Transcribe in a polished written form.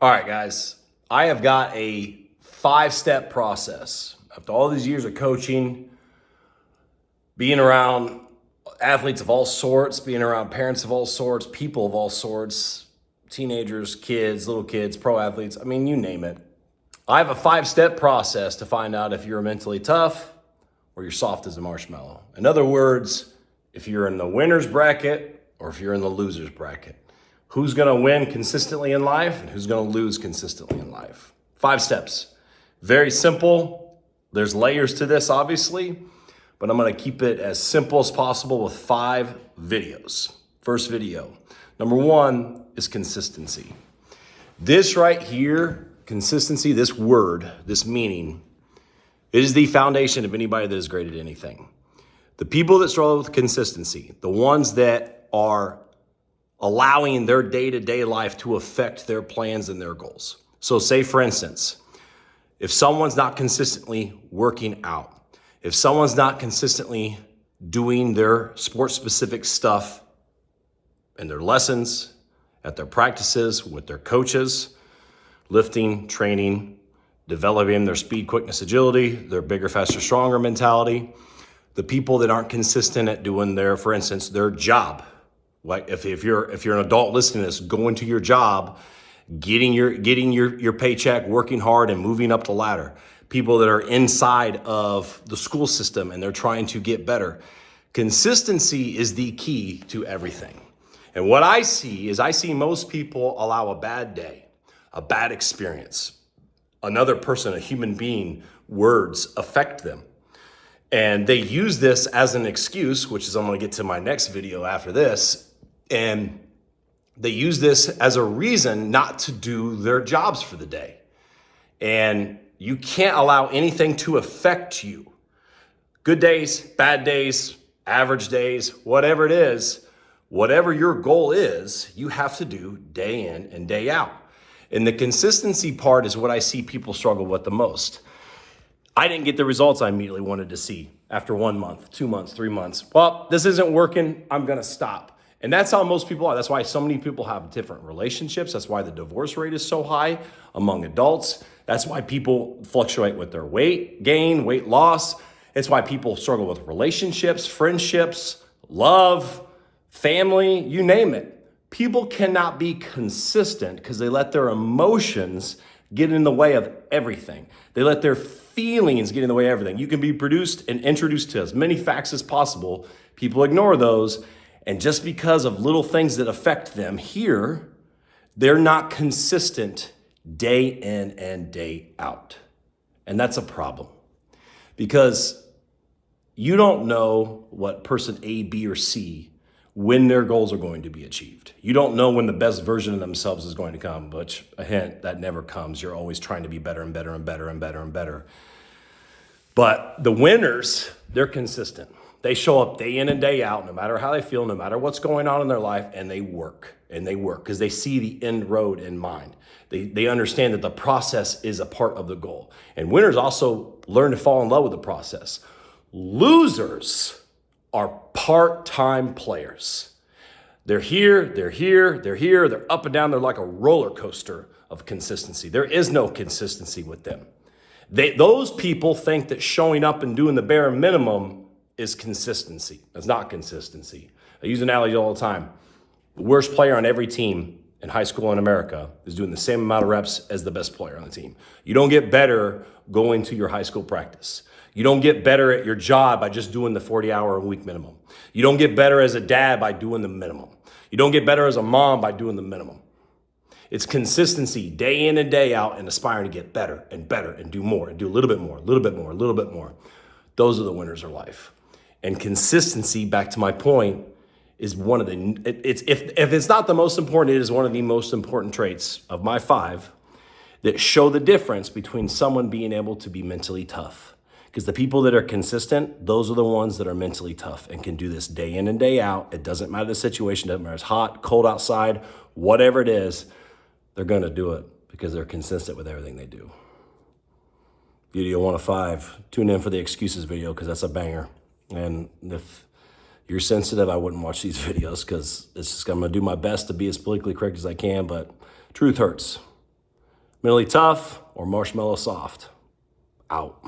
All right, guys, I have got a 5-step process. After all these years of coaching, being around athletes of all sorts, being around parents of all sorts, people of all sorts, teenagers, kids, little kids, pro athletes, I mean, you name it. I have a 5-step process to find out if you're mentally tough or you're soft as a marshmallow. In other words, if you're in the winner's bracket or if you're in the loser's bracket. Who's gonna win consistently in life and who's gonna lose consistently in life. 5 steps. Very simple. There's layers to this, obviously, but I'm gonna keep it as simple as possible with 5 videos. First video. Number 1 is consistency. This right here, consistency, this word, this meaning, is the foundation of anybody that is great at anything. The people that struggle with consistency, the ones that are allowing their day-to-day life to affect their plans and their goals. So say, for instance, if someone's not consistently working out, if someone's not consistently doing their sport-specific stuff in their lessons, at their practices, with their coaches, lifting, training, developing their speed, quickness, agility, their bigger, faster, stronger mentality, the people that aren't consistent at doing their, for instance, their job. Like if you're an adult listening to this, going to your job, getting your paycheck, working hard and moving up the ladder. People that are inside of the school system and they're trying to get better. Consistency is the key to everything. And what I see most people allow a bad day, a bad experience, another person, a human being, words affect them. And they use this as an excuse, which is I'm gonna get to my next video after this. And they use this as a reason not to do their jobs for the day. And you can't allow anything to affect you. Good days, bad days, average days, whatever it is, whatever your goal is, you have to do day in and day out. And the consistency part is what I see people struggle with the most. I didn't get the results I immediately wanted to see after 1 month, 2 months, 3 months. Well, this isn't working, I'm gonna stop. And that's how most people are. That's why so many people have different relationships. That's why the divorce rate is so high among adults. That's why people fluctuate with their weight gain, weight loss. It's why people struggle with relationships, friendships, love, family, you name it. People cannot be consistent because they let their emotions get in the way of everything. They let their feelings get in the way of everything. You can be produced and introduced to as many facts as possible. People ignore those. And just because of little things that affect them here, they're not consistent day in and day out. And that's a problem because you don't know what person A, B, or C, when their goals are going to be achieved. You don't know when the best version of themselves is going to come, which a hint, that never comes. You're always trying to be better and better and better and better and better. But the winners, they're consistent. They show up day in and day out, no matter how they feel, no matter what's going on in their life, and they work because they see the end road in mind. They understand that the process is a part of the goal. And winners also learn to fall in love with the process. Losers are part-time players. They're here, they're up and down. They're like a roller coaster of consistency. There is no consistency with them. Those people think that showing up and doing the bare minimum is consistency. That's not consistency. I use an analogy all the time. The worst player on every team in high school in America is doing the same amount of reps as the best player on the team. You don't get better going to your high school practice. You don't get better at your job by just doing the 40-hour-a-week minimum. You don't get better as a dad by doing the minimum. You don't get better as a mom by doing the minimum. It's consistency day in and day out and aspiring to get better and better and do more and do a little bit more, a little bit more, a little bit more. Those are the winners of life. And consistency, back to my point, is one of the, if it's not the most important, it is one of the most important traits of my 5 that show the difference between someone being able to be mentally tough. Because the people that are consistent, those are the ones that are mentally tough and can do this day in and day out. It doesn't matter the situation, it doesn't matter if it's hot, cold outside, whatever it is, they're gonna do it because they're consistent with everything they do. Video 1 of 5, tune in for the excuses video because that's a banger. And if you're sensitive, I wouldn't watch these videos because I'm going to do my best to be as politically correct as I can, but truth hurts. Mentally Tough or Marshmallow Soft. Out.